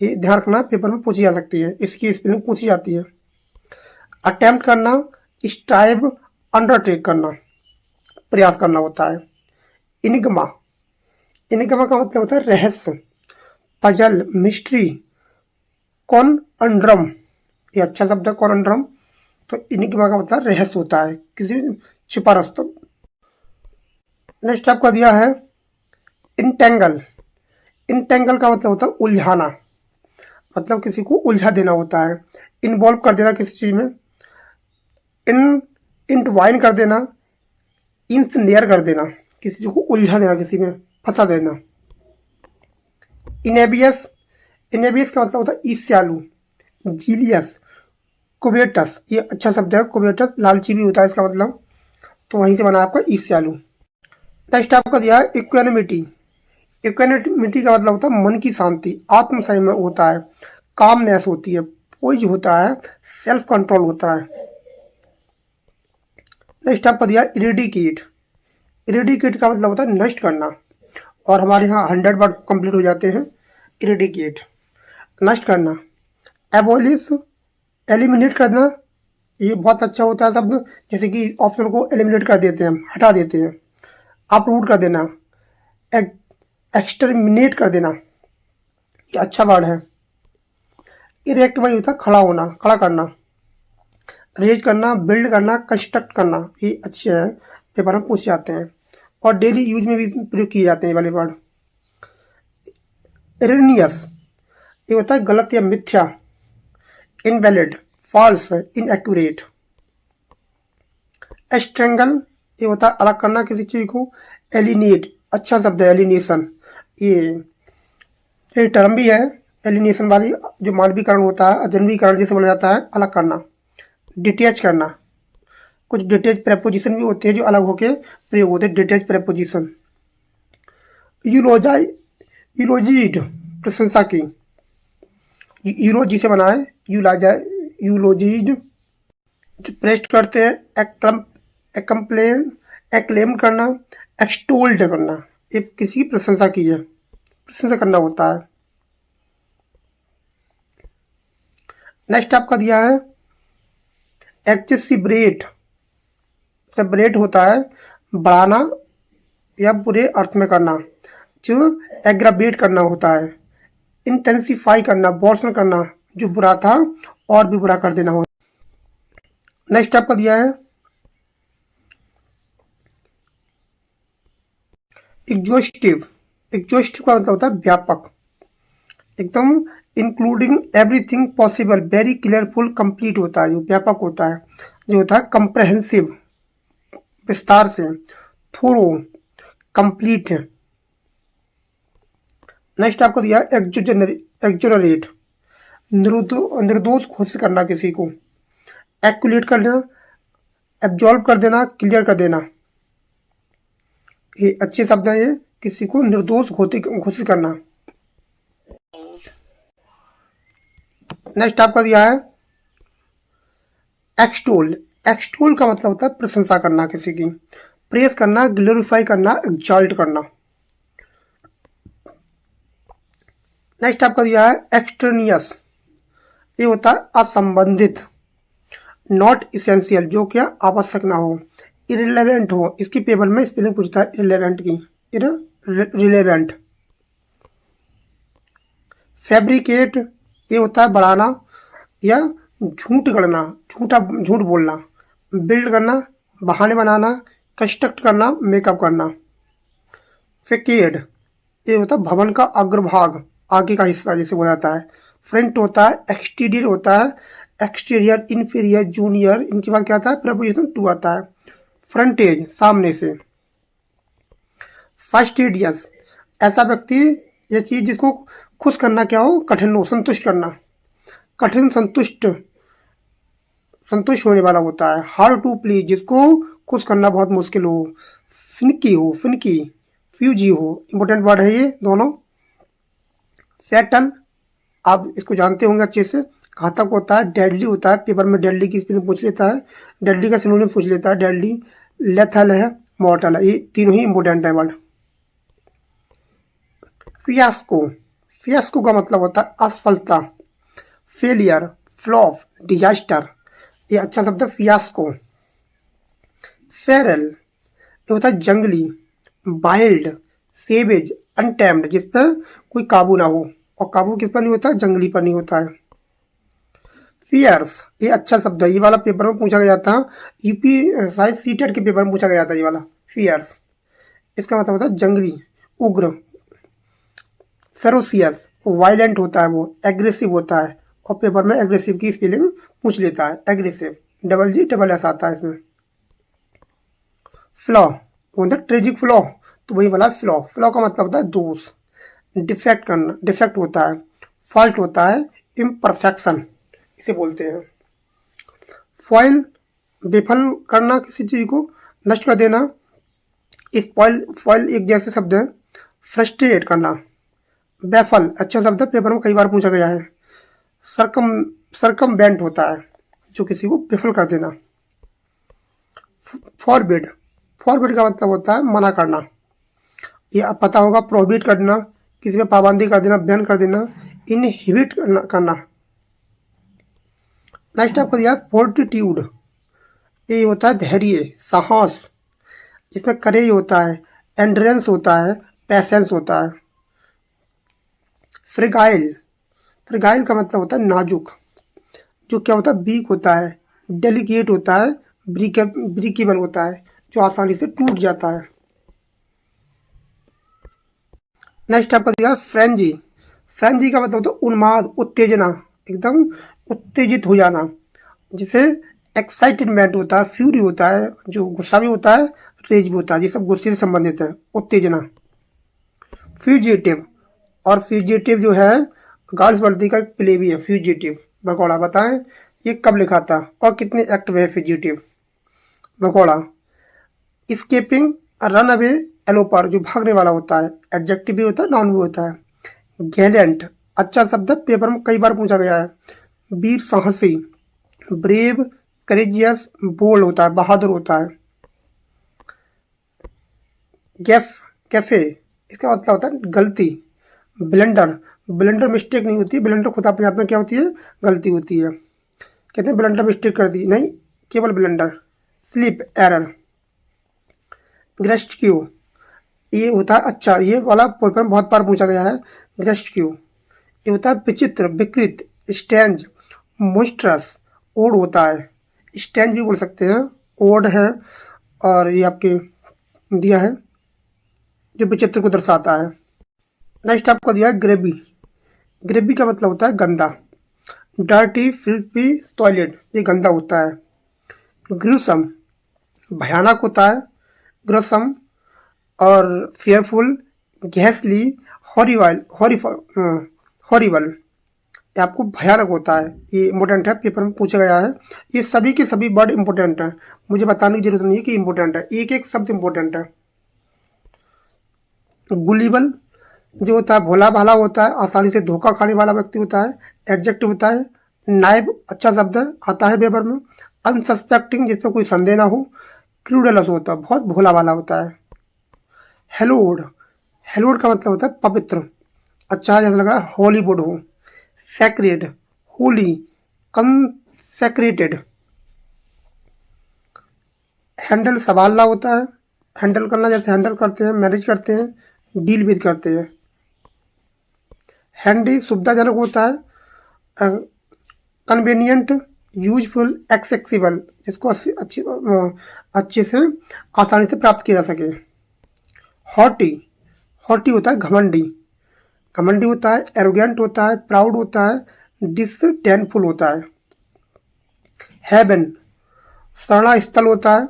ये ध्यान रखना, पेपर में पूछी जा सकती है, इसकी स्पेलिंग पूछी जाती है। अटेम्प्ट करना, स्ट्राइव, अंडरटेक करना, प्रयास करना होता है। इनिग्मा, इनिग्मा का मतलब होता है रहस्य, पजल, मिस्ट्री, कॉनअंड्रम, ये अच्छा शब्द है कॉनअंड्रम। तो इनिग्मा का मतलब रहस्य होता है, किसी छिपा रास्ता। नेक्स्ट आपका दिया है इंटेंगल। इंटेंगल का मतलब होता है उलझाना, मतलब किसी को उलझा देना होता है, इन्वॉल्व कर देना किसी चीज में, इन इंटवाइन कर देना, इंसनेयर कर देना, किसी को उलझा देना, किसी में फंसा देना। इनेबियस, इनेबियस का मतलब होता है ईर्ष्यालु, जीलियस, कोबेटस, ये अच्छा शब्द है, कोबेटस लालची भी होता है इसका मतलब, तो वहीं से बना आपका ईर्ष्यालु। नेक्स्ट आपका दिया है इक्वेनिमिटी। इक्वेनिमिटी का मतलब होता है मन की शांति, आत्म संयम होता है, कामनेस होती है, पोइज होता है, सेल्फ कंट्रोल होता है। नेक्स्ट आपका दिया इरेडिकेट। इरेडिकेट का मतलब होता है नष्ट करना, और हमारे यहाँ 100 वर्ड कंप्लीट हो जाते हैं। इरेडिकेट नष्ट करना। एबोलिश, एलिमिनेट करना, ये बहुत अच्छा होता है शब्द, जैसे कि ऑप्शन को एलिमिनेट कर देते हैं, हटा देते हैं। अपरूट कर देना, एक्सटर्मिनेट कर देना, ये अच्छा वर्ड है। इरेक्ट वही होता है खड़ा होना, खड़ा करना। रेज करना, बिल्ड करना, कंस्ट्रक्ट करना, ये अच्छे हैं, पेपर में पूछ जाते हैं और डेली यूज में भी प्रयोग किए जाते हैं वाले वर्ड। एरेनियस, ये होता है गलत या मिथ्या, इनवैलिड, फॉल्स, इनएक्यूरेट। एस्ट्रेंगल, ये होता है अलग करना किसी चीज को। एलिनेट, अच्छा शब्द है एलिनेशन, ये टर्म भी है एलिनेशन वाली, जो मानवीकरण होता है, अजनबीकरण जैसे बोला जाता है, अलग करना। डिटेच करना, कुछ डिटेच प्रेपोजिशन भी होते हैं जो अलग होके प्रयोग होते हैं, डिटेच प्रेपोजिशन। यूलोजाई, यूलोजीड, प्रशंसा की, यूरो जिसे बना है, यूलाजा, यूलोजीड। जो प्रेस्ट करते हैं, एक्म्प्लेन, एक्लेम करना, एक्सटोल्ड करना, ये किसी की प्रशंसा की है, प्रशंसा करना होता है। नेक्स्ट आपका दिया है एक्सेसिब्रेट। सेब्रेट होता है बढ़ाना या बुरे अर्थ में करना, जो एग्रावेट करना होता है। इंटेंसिफाई करना, वर्षण करना, जो बुरा था और भी बुरा कर देना होता है। नेक्स्ट आपका दिया है एग्जॉस्टिव। एग्जॉस्टिव का मतलब होता है व्यापक, एकदम including everything possible, very clearful, complete होता है, जो व्यापक होता है, जो होता है कंप्रहेंसिव, विस्तार से, थोरो, कंप्लीट है। नेक्स्ट आपको दिया एक्जोनरेट, निर्दोष घोषित करना किसी को। एक्यूलेट करना, एब्जॉल्व कर देना, क्लियर कर देना, ये अच्छे शब्द हैं, ये किसी को निर्दोष घोषित करना। नेक्स्ट आपका दिया है एक्सटोल। एक्सटोल का मतलब होता है प्रशंसा करना किसी की, प्रेस करना, ग्लोरीफाई करना, एक्सॉल्ट करना। नेक्स्ट आपका दिया है एक्सट्रेनियस, ये होता है असंबंधित। नॉट इसेंशियल, जो क्या आवश्यक ना हो। इरिलेवेंट हो, इसकी पेपर में स्पेलिंग पूछता है इरिलेवेंट की, इरिलेवेंट। फैब्रिकेट, ये होता है बढ़ाना या झूठ गढ़ना, झूठ बोलना। बिल्ड करना, बहाने बनाना, कंस्ट्रक्ट करना, मेकअप करना। फेकेड, ये होता है भवन का अग्रभाग, आगे का हिस्सा जिसे बोला जाता है। फ्रंट होता है, एक्सटीरियर होता है, एक्सटीरियर, इंफीरियर, जूनियर, इनके बाद क्या आता है, प्रपोजिशन टू आता है। फ्रंटेज, सामने से। फास्टिडियस, ऐसा व्यक्ति या चीज जिसको खुश करना क्या हो, कठिन हो, संतुष्ट करना। कठिन, संतुष्ट होने वाला होता है। हार्ड टू प्लीज, जिसको खुश करना बहुत मुश्किल हो। फिनकी हो, फिनकी, फ्यूजी हो, इंपॉर्टेंट वर्ड है ये दोनों। फैटल, आप इसको जानते होंगे अच्छे से, घातक होता है। डेडली होता है, पेपर में डेडली की स्पेलिंग पूछ लेता है, डेडली का सिनोनिम पूछ लेता है, डेडली। लेथल है, मॉर्टल है, ये तीनों ही इंपॉर्टेंट है वर्ड। फियास्को, फियास्को का मतलब होता है असफलता। फेलियर, फ्लॉप, डिजास्टर, ये अच्छा शब्द है फियास्को। फेरल, ये होता है जंगली। वाइल्ड, सेवेज, अनटैम्ड, जिस पर कोई काबू ना हो, और काबू किस पर नहीं होता है, जंगली पर नहीं होता है। फियर्स, ये अच्छा शब्द है, ये वाला पेपर में पूछा गया था, यूपी शायद सीटेट के पेपर में पूछा गया था ये वाला। फियर्स, इसका मतलब होता है जंगली, उग्र। फेरोसियस, वायलेंट होता है वो, एग्रेसिव होता है, और पेपर में एग्रेसिव की स्पेलिंग पूछ लेता है, एग्रेसिव, डबल जी डबल एस आता है इसमें। फ्लॉ, मतलब ट्रेजिक फ्लॉ, तो वही वाला फ्लॉ। फ्लॉ का मतलब होता है दोष, डिफेक्ट करना, डिफेक्ट होता है। फॉल्ट होता है इम्परफेक्शन, इसे बोलते हैं। फॉइल, विफल करना, किसी चीज को नष्ट कर देना। इस फॉइल, फॉइल एक जैसे शब्द है। फ्रस्ट्रेट करना। बैफल, अच्छा शब्द है, पेपर में कई बार पूछा गया है। सरकमवेंट होता है, जो किसी को विफल कर देना। फॉरबिड, फॉरबिड का मतलब होता है मना करना, ये आप पता होगा, प्रोहिबिट करना, किसी पे पाबंदी कर देना, बैन कर देना। इनहिबिट करना। नेक्स्ट आपको दिया फोर्टिट्यूड, ये होता है धैर्य, साहस, इसमें करेज होता है, एंड्रेंस होता है, पैसेंस होता है। फ्रिगाइल, फ्रिगाइल का मतलब होता है नाजुक, जो क्या होता है, वीक होता है, डेलिकेट होता है, ब्रिकेबल होता है, जो आसानी से टूट जाता है। नेक्स्ट आपका दिया फ्रेंजी, फ्रेंजी का मतलब होता है उन्माद, उत्तेजना, एकदम उत्तेजित हो जाना, जिसे एक्साइटमेंट होता है, फ्यूरी होता है, जो गुस्सा भी होता है, रेज भी होता है, ये सब गुस्से से संबंधित है, उत्तेजना। फ्यूजिटिव, और फ्यूजिटिव जो है गर्ल्स वर्दी का एक प्ले भी है, फ्यूजिटिव। भगौड़ा, बताएं ये कब लिखा था और कितने एक्ट में है फ्यूजिटिव। भगौड़ा। स्केपिंग, रन अवे, एलोपर, जो भागने वाला होता है, एडजेक्टिव भी होता है, नाउन भी होता है। गैलेंट, अच्छा शब्द है, पेपर में कई बार पूछा गया है। वीर, साहसी। ब्रेव, करेजियस, बोल्ड होता है, बहादुर होता है। कैफे, इसका मतलब होता है गलती। ब्लेंडर, ब्लेंडर मिस्टेक नहीं होती, ब्लेंडर खुद अपने आप में क्या होती है, गलती होती है। कहते हैं ब्लेंडर मिस्टेक कर दी, नहीं, केवल ब्लेंडर। Slip, error. ग्रेस्क्यू, ये होता है, अच्छा, ये वाला पेपर में बहुत बार पूछा गया है। ग्रेस्क्यू, ये होता है विचित्र, विकृत, स्ट्रेंज, मोस्ट्रस, ओड होता है, स्ट्रेंज भी बोल सकते हैं, ओड है, और ये आपके दिया है जो विचित्र को दर्शाता है। नेक्स्ट आपको दिया है ग्रेवी, ग्रेवी का मतलब होता है गंदा। डर्टी, फिल्थी, टॉयलेट, ये गंदा होता है। ग्रूसम, भयानक होता है, ग्रसम, और फेयरफुल, गैसली, हॉरिबल, हॉरिबल, ये आपको भयानक होता है, ये इंपॉर्टेंट है, पेपर में पूछा गया है। ये सभी के सभी वर्ड इंपॉर्टेंट है, मुझे बताने की जरूरत नहीं है कि इंपॉर्टेंट है, एक एक शब्द इंपॉर्टेंट है। गुलिबल, जो होता है भोला भाला होता है, आसानी से धोखा खाने वाला व्यक्ति होता है, एडजेक्टिव होता है। नाइब, अच्छा शब्द है, आता है पेपर में। अनसस्पेक्टिंग, जिस पर कोई संदेह ना हो। क्रूडलस होता है, बहुत भोला वाला होता है। हेलोड, हेलोड का मतलब होता है पवित्र, अच्छा जैसा लग रहा है हॉलीवुड हो। सैक्रेड, होली, कंसेक्रेटेड। हैंडल संभालना होता है, हैंडल करना जैसे हैंडल करते हैं, मैनेज करते हैं, डील विद करते हैं। हैंडी सुविधाजनक होता है। कन्वीनियंट, यूजफुल, एक्सेसिबल, जिसको अच्छे से आसानी से प्राप्त किया जा सके। हॉटी, हॉटी होता है घमंडी, घमंडी होता है, एरोगेंट होता है, प्राउड होता है, डिसडेनफुल होता है। हेवन, शरणा स्थल होता है,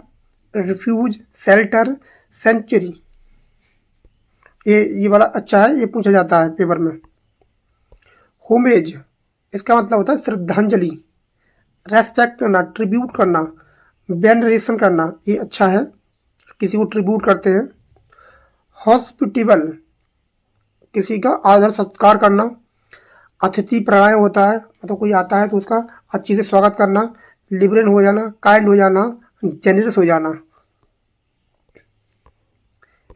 रिफ्यूज, शेल्टर, सेंचुरी। ये वाला अच्छा है, ये पूछा जाता है पेपर में। होमेज, इसका मतलब होता है श्रद्धांजलि। रेस्पेक्ट करना, ट्रिब्यूट करना, वेनरेशन करना, ये अच्छा है, किसी को ट्रिब्यूट करते हैं। हॉस्पिटेबल, किसी का आदर सत्कार करना। अतिथि परायण होता है, मतलब कोई आता है तो उसका अच्छे से स्वागत करना। लिबरल हो जाना, काइंड हो जाना, जेनरस हो जाना।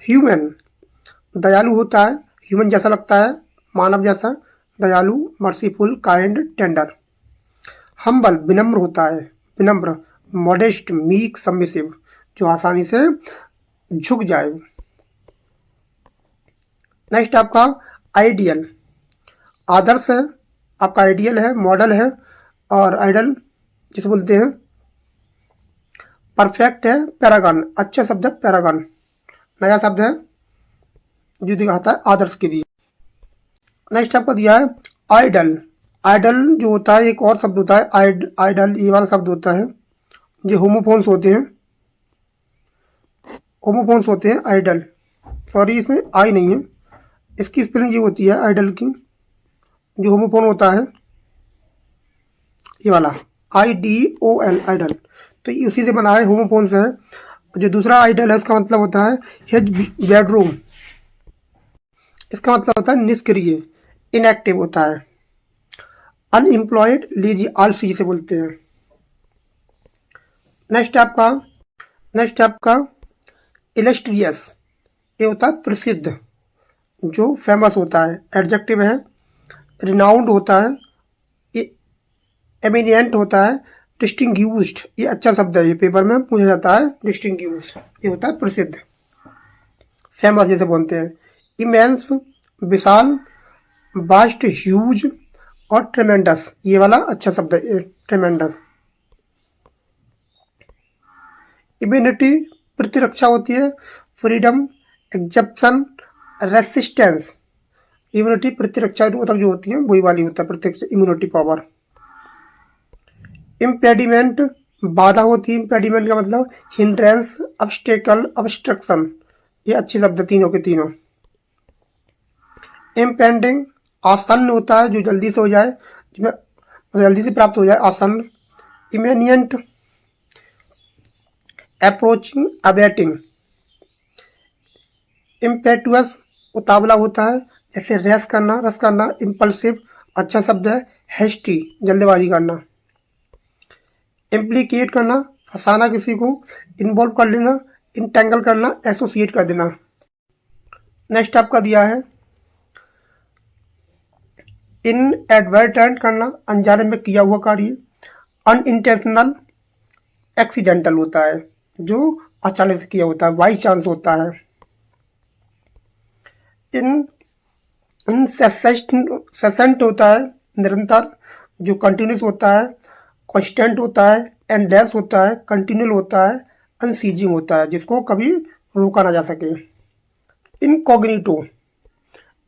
ह्यूमन, दयालु होता है, ह्यूमन जैसा लगता है, मानव जैसा, दयालु, मर्सीफुल, काइंड, टेंडर। हम्बल, विनम्र होता है, विनम्र, मॉडेस्ट, मीक, सबमिसिव, जो आसानी से झुक जाए। नेक्स्ट आपका आइडियल, आदर्श है, आपका आइडियल है, मॉडल है, और आइडल जिसे बोलते हैं। परफेक्ट है, पैरागन, अच्छा शब्द है पैरागन, नया शब्द है जो दिखाता है आदर्श के लिए। नेक्स्ट आपको दिया है आइडल, आइडल जो होता है एक और शब्द होता है, आइडल ये वाला शब्द होता है, जो होमोफोन्स होते हैं, होमोफोन्स होते हैं आइडल, सॉरी इसमें आई नहीं है, इसकी स्पेलिंग ये होती है आइडल की, जो होमोफोन होता है ये वाला IDOL, आइडल, तो ये उसी से बना है, होमोफोन से है। जो दूसरा आइडल है इसका मतलब होता है हिज बेडरूम, इसका मतलब होता है निष्क्रिय, इनएक्टिव होता है। अनएम्प्लॉयड, लीजी, आलसी जिसे बोलते हैं। नेक्स्ट आपका इलस्ट्रियस, ये होता है प्रसिद्ध, जो फेमस होता है, एडजेक्टिव है। रिनाउंड होता है, एमिनिएंट होता है, डिस्टिंग्यूश्ड, ये अच्छा शब्द है, ये पेपर में पूछा जाता है, डिस्टिंग्यूश्ड, ये होता है प्रसिद्ध, फेमस जैसे बोलते हैं। इमेंस, विशाल, वास्ट, ह्यूज, और ट्रेमेंडस, ये वाला अच्छा शब्द है ट्रेमेंडस। इम्यूनिटी, प्रतिरक्षा होती है, फ्रीडम, एग्जेप्शन, रेसिस्टेंस, इम्यूनिटी प्रतिरक्षा तक जो होती है वही वाली होता है, प्रतिरक्षा, इम्यूनिटी पावर। इम्पेडिमेंट, बाधा होती है, इम्पेडिमेंट का मतलब हिंड्रेंस, ऑब्स्टेकल, ऑब्स्ट्रक्शन, ये अच्छे शब्द तीनों के तीनों। इम्पेंडिंग, आसन्न होता है, जो जल्दी से हो जाए, जिसमें जल्दी से प्राप्त हो जाए, आसन्न। इमेनियंट, अप्रोचिंग, अबेटिंग। इम्पेटुअस, उतावला होता है, जैसे रस करना। इम्पल्सिव, अच्छा शब्द है, हेस्टी, जल्दबाजी करना। इम्प्लीकेट करना, फंसाना किसी को, इन्वॉल्व कर लेना, इंटेंगल करना, एसोसिएट कर देना। नेक्स्ट आपका दिया है इनएडवर्टेंट करना, अनजाने में किया हुआ कार्य। अनइंटेंशनल, एक्सीडेंटल होता है, जो अचानक से किया होता है, बाई चांस होता है। इंसेसेंट होता है, निरंतर, जो कंटिन्यूस होता है। कांस्टेंट होता है, एंडलेस होता है, कंटिन्यूल होता है, अनसीजिंग होता है, जिसको कभी रोका ना जा सके। इनकॉग्निटो,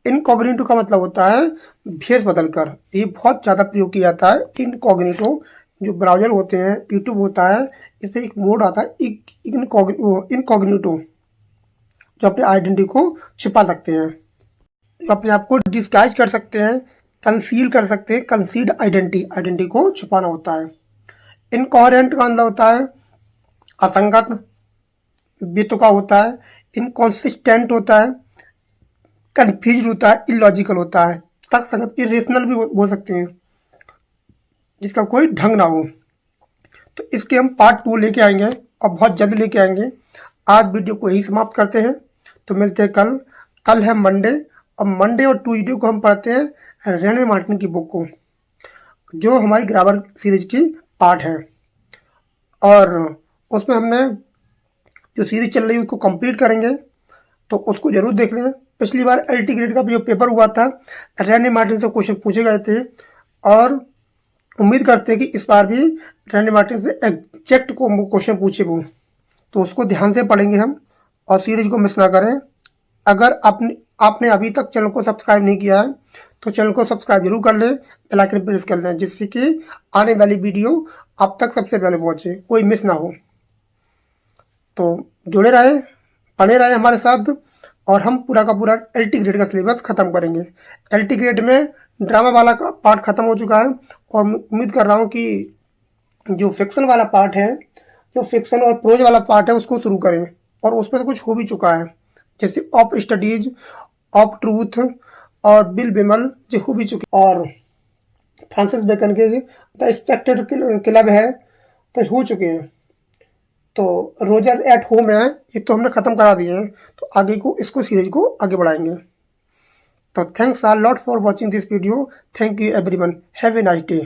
इनकॉग्निटो का मतलब होता है भेष बदलकर, ये बहुत ज़्यादा प्रयोग किया जाता है। इनकॉग्निटो, जो ब्राउजर होते हैं, यूट्यूब होता है, इस पर एक मोड आता है इनकॉग्निटो, जो अपने आइडेंटिटी को छिपा सकते हैं, जो अपने आप को डिस्गाइज कर सकते हैं, कंसील कर सकते हैं, कंसील्ड आइडेंटिटी को छुपाना होता है। इनकोहेरेंट का मतलब होता है असंगत, बेतुका होता है। इनकॉन्सिस्टेंट होता है, कन्फ्यूज होता है, इलॉजिकल होता है, तर्कसंगत, इरेशनल भी बोल सकते हैं, जिसका कोई ढंग ना हो। तो इसके हम पार्ट 2 लेके आएंगे। और बहुत जल्द लेके आएंगे। आज वीडियो को यही समाप्त करते हैं, तो मिलते हैं कल। कल है मंडे, और मंडे और ट्यूसडे को हम पढ़ते हैं रेने मार्टिन की बुक को, जो हमारी ग्रामर सीरीज की पार्ट है। और उसमें हमने जो सीरीज चल रही है उसको कंप्लीट करेंगे, तो उसको जरूर देख लें। पिछली बार एलटी ग्रेड का जो पेपर हुआ था, रेने मार्टिन से क्वेश्चन पूछे गए थे, और उम्मीद करते हैं कि इस बार भी रेने मार्टिन से एग्जैक्ट को क्वेश्चन पूछे वो, तो उसको ध्यान से पढ़ेंगे हम, और सीरीज को मिस ना करें। अगर आपने अभी तक चैनल को सब्सक्राइब नहीं किया है, तो चैनल को सब्सक्राइब जरूर कर लें, बेल आइकन प्रेस कर लें, जिससे कि आने वाली वीडियो आप तक सबसे पहले पहुंचे, कोई मिस ना हो। तो जुड़े रहे, पढ़े रहे हमारे साथ, और हम पूरा का पूरा एलटी ग्रेड का सिलेबस खत्म करेंगे। एलटी ग्रेड में ड्रामा वाला का पार्ट खत्म हो चुका है, और उम्मीद कर रहा हूँ कि जो फिक्शन वाला पार्ट है, जो फिक्शन और प्रोज वाला पार्ट है, उसको शुरू करें। और उसमें तो कुछ हो भी चुका है, जैसे ऑफ स्टडीज, ऑफ ट्रूथ और बिल बेमल जो हो भी चुके, और फ्रांसिस बेकन के द स्पेक्टेड क्लब है, तो हो चुके हैं। तो रोजर एट होम है, ये तो हमने ख़त्म करा दिए हैं, तो आगे को इसको सीरीज को आगे बढ़ाएंगे। तो thanks a lot for watching this video. Thank you everyone, have a nice day.